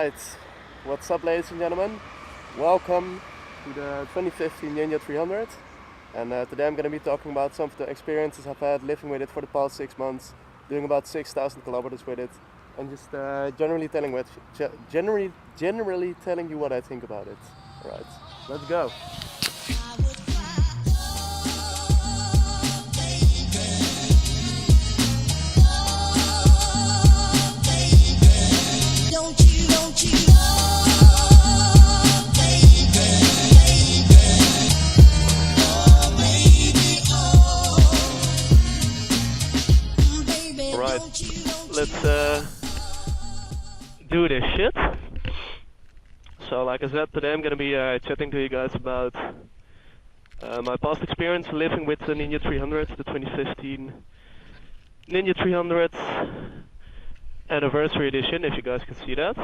Alright, what's up ladies and gentlemen? Welcome to the 2015 Ninja 300, and today I'm going to be talking about some of the experiences I've had living with it for the past 6 months, doing about 6,000 kilometers with it, and just generally telling you what I think about it. Alright, let's go! Let's do this shit. So like I said, today I'm gonna be chatting to you guys about my past experience living with the Ninja 300, the 2015 Ninja 300 anniversary edition, if you guys can see that.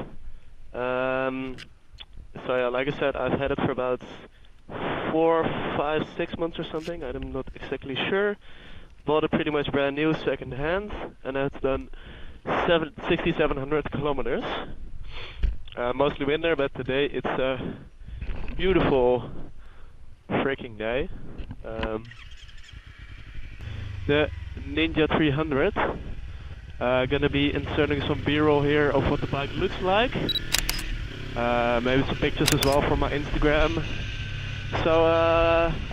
So yeah, like I said, I've had it for about 4, 5, 6 months or something, I'm not exactly sure. Bought it pretty much brand new, second hand, and it's done 6,700 kilometers. Mostly winter, but today it's a beautiful freaking day. The Ninja 300. Gonna be inserting some B-roll here of what the bike looks like. Maybe some pictures as well for my Instagram. So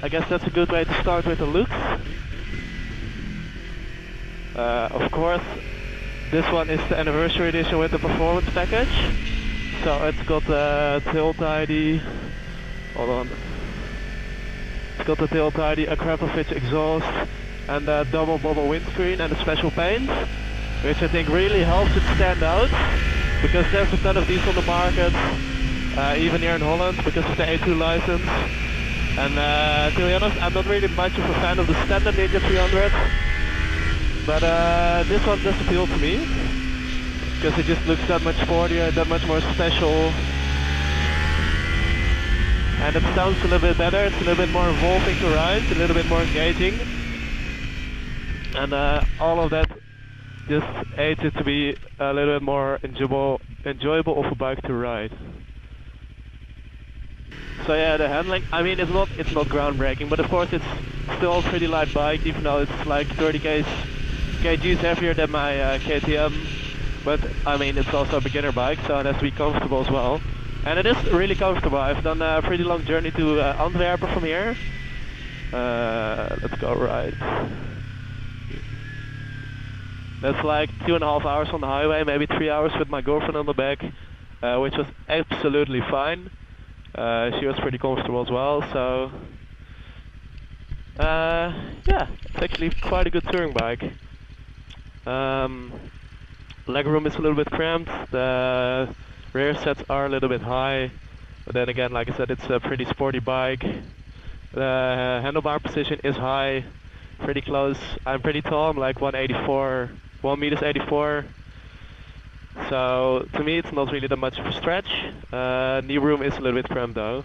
I guess that's a good way to start with the looks. Of course, this one is the anniversary edition with the performance package. So it's got the tail tidy. Hold on. It's got the tail tidy, a Kawasaki exhaust, and a double bubble windscreen and a special paint, which I think really helps it stand out, because there's a ton of these on the market, even here in Holland, because of the A2 license. And to be honest, I'm not really much of a fan of the standard Ninja 300. But this one does appeal to me, because it just looks that much sportier, that much more special. And it sounds a little bit better, it's a little bit more involving to ride, a little bit more engaging. And all of that just aids it to be a little bit more enjoyable of a bike to ride. So yeah, the handling, I mean it's not groundbreaking, but of course it's still a pretty light bike, even though it's like 30 kgs heavier than my KTM, but I mean it's also a beginner bike, so it has to be comfortable as well. And it is really comfortable. I've done a pretty long journey to Antwerp from here. Let's go right. That's like 2.5 hours on the highway, maybe 3 hours with my girlfriend on the back, which was absolutely fine. She was pretty comfortable as well, so yeah, it's actually quite a good touring bike. Legroom is a little bit cramped, the rear sets are a little bit high, but then again, like I said, it's a pretty sporty bike. The handlebar position is high, pretty close. I'm pretty tall, I'm like 184, 1 meters 84. So to me it's not really that much of a stretch. Knee room is a little bit cramped though.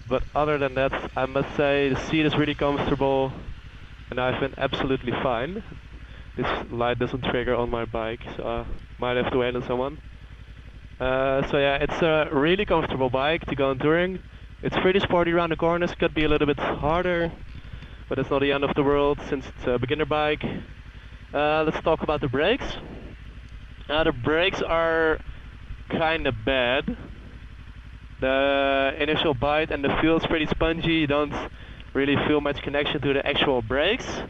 But other than that, I must say the seat is really comfortable and I've been absolutely fine. This light doesn't trigger on my bike, so I might have to wait on someone. So yeah, it's a really comfortable bike to go on touring. It's pretty sporty around the corners, could be a little bit harder, but it's not the end of the world since it's a beginner bike. Let's talk about the brakes. The brakes are kinda bad. The initial bite and the feel is pretty spongy, you don't really feel much connection to the actual brakes.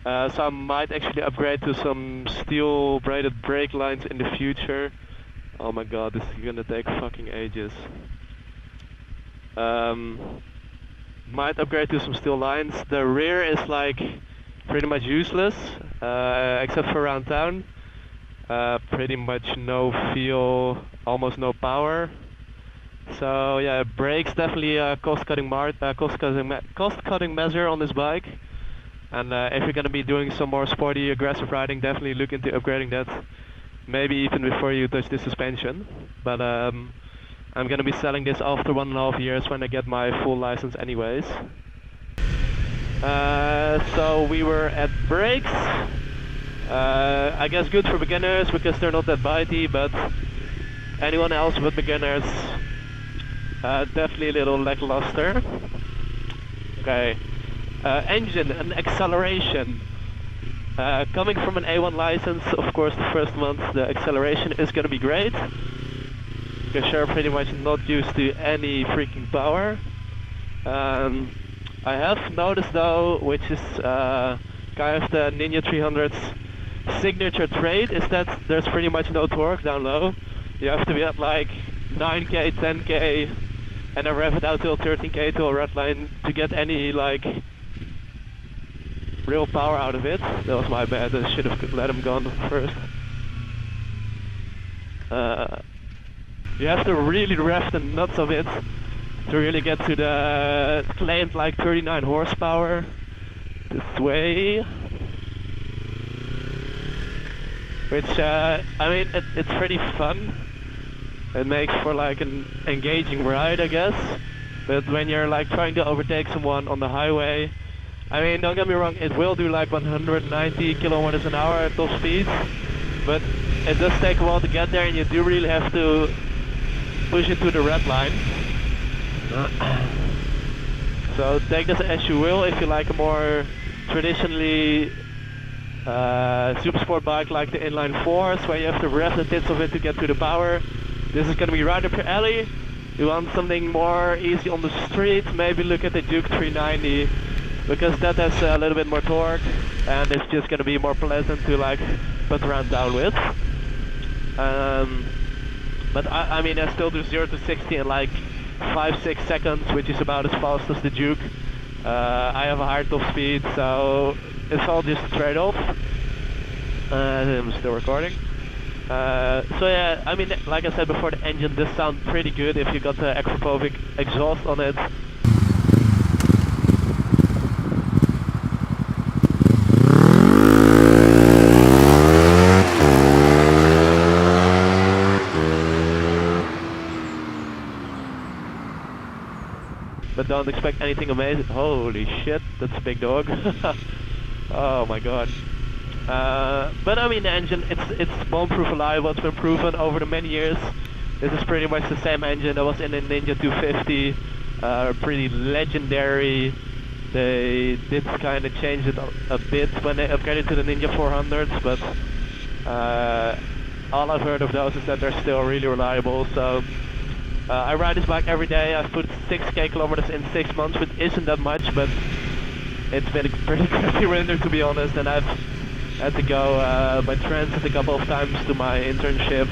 So I might actually upgrade to some steel braided brake lines in the future. Oh my god, this is gonna take fucking ages. Might upgrade to some steel lines. The rear is like pretty much useless, except for around town. Pretty much no feel, almost no power. So yeah, brakes definitely a cost-cutting measure on this bike. And if you're gonna be doing some more sporty, aggressive riding, definitely look into upgrading that. Maybe even before you touch the suspension. But I'm gonna be selling this after 1.5 years when I get my full license anyways. So we were at brakes. I guess good for beginners because they're not that bitey, but anyone else but beginners, definitely a little lackluster. Okay, engine and acceleration. Coming from an A1 license, of course the first month the acceleration is gonna be great, because you're pretty much not used to any freaking power. I have noticed though, which is kind of the Ninja 300's signature trait, is that there's pretty much no torque down low. You have to be at like 9k, 10k, and then rev it out till 13k to a red line to get any like real power out of it. That was my bad, I should have let him go on first. You have to really rev the nuts of it to really get to the claimed like 39 horsepower. This way. Which, I mean, it's pretty fun. It makes for like an engaging ride, I guess. But when you're like trying to overtake someone on the highway, I mean, don't get me wrong, it will do like 190 kilometers an hour at top speed. But it does take a while to get there, and you do really have to push it to the red line. So take this as you will. If you like a more traditionally super sport bike like the inline 4s, where you have to rev the tits of it to get to the power, this is going to be right up your alley. You want something more easy on the street, maybe look at the Duke 390, because that has a little bit more torque and it's just going to be more pleasant to like put around down with. But I mean, I still do 0 to 60 in like 5-6 seconds, which is about as fast as the Duke. I have a higher top speed, so it's all just a trade-off. I'm still recording. So yeah, I mean, like I said before, the engine does sound pretty good if you got the Acropovic exhaust on it. But don't expect anything amazing. Holy shit, that's a big dog. Oh my god. But I mean, the engine, it's bomb-proof reliable. It's been proven over the many years. This is pretty much the same engine that was in the Ninja 250. Pretty legendary. They did kind of change it a bit when they upgraded to the Ninja 400s, but all I've heard of those is that they're still really reliable. So I ride this bike every day. I've put 6k kilometers in 6 months, which isn't that much, but it's been a pretty crappy winter, to be honest, and I've had to go by transit a couple of times to my internship.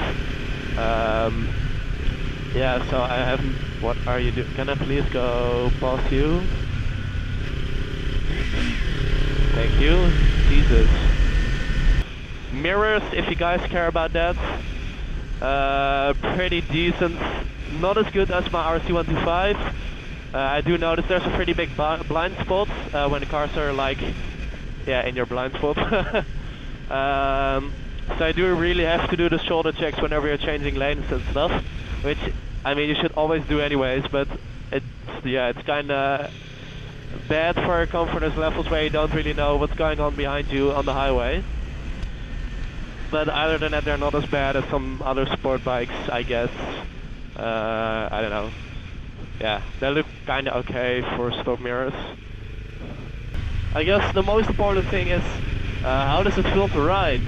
Yeah, so I haven't... What are you doing? Can I please go past you? Thank you. Jesus. Mirrors, if you guys care about that. Pretty decent. Not as good as my RC125. I do notice there's a pretty big blind spot when the cars are like, yeah, in your blind spot. So I do really have to do the shoulder checks whenever you're changing lanes and stuff, which I mean you should always do anyways, but it's kind of bad for confidence levels where you don't really know what's going on behind you on the highway. But other than that, they're not as bad as some other sport bikes, I guess. I don't know. Yeah, they look kind of okay for stock mirrors. I guess the most important thing is how does it feel to ride?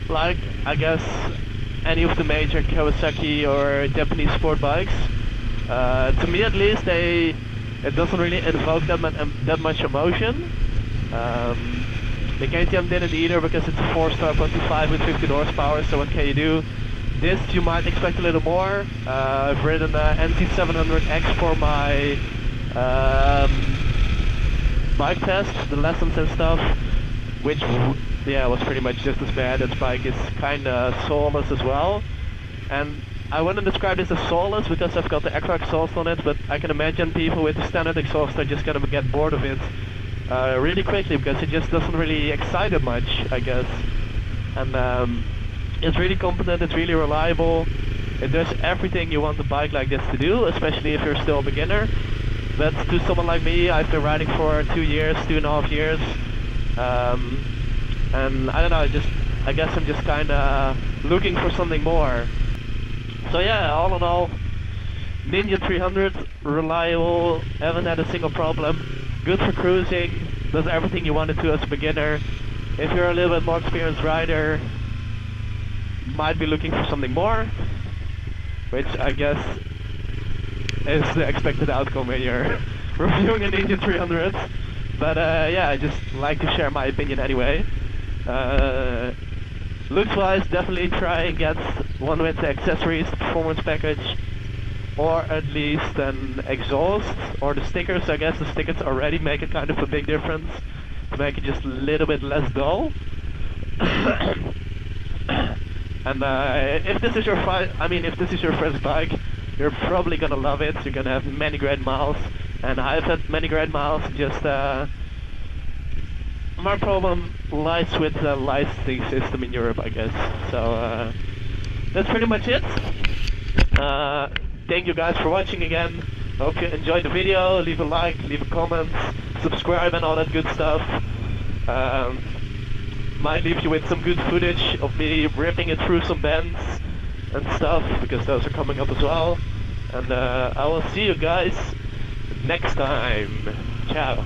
Like, I guess any of the major Kawasaki or Japanese sport bikes, to me at least, it doesn't really invoke that much emotion. The KTM didn't either because it's a 4-star 125 with 15 horsepower, so what can you do? This you might expect a little more. I've ridden NC700X for my bike test, the lessons and stuff, which yeah was pretty much just as bad. This bike is kind of soulless as well, and I wouldn't describe this as soulless because I've got the Acro exhaust on it, but I can imagine people with the standard exhaust are just gonna get bored of it really quickly because it just doesn't really excite them much, I guess. And it's really competent, it's really reliable, it does everything you want a bike like this to do, especially if you're still a beginner. But to someone like me, I've been riding for 2 years, 2.5 years, and I don't know, I guess I'm just kind of looking for something more. So yeah, all in all, Ninja 300, reliable, haven't had a single problem, good for cruising, does everything you want it to as a beginner. If you're a little bit more experienced rider, might be looking for something more, which I guess is the expected outcome when you're reviewing a Ninja 300. But yeah, I just like to share my opinion anyway. Looks wise, definitely try and get one with the accessories, the performance package, or at least an exhaust, or the stickers. I guess the stickers already make it kind of a big difference to make it just a little bit less dull. And if this is your if this is your first bike, you're probably gonna love it. You're gonna have many great miles, and I've had many great miles. Just my problem lies with the licensing system in Europe, I guess. So that's pretty much it. Thank you guys for watching again. Hope you enjoyed the video. Leave a like, leave a comment, subscribe and all that good stuff. Might leave you with some good footage of me ripping it through some bends and stuff, because those are coming up as well. And I will see you guys next time. Ciao.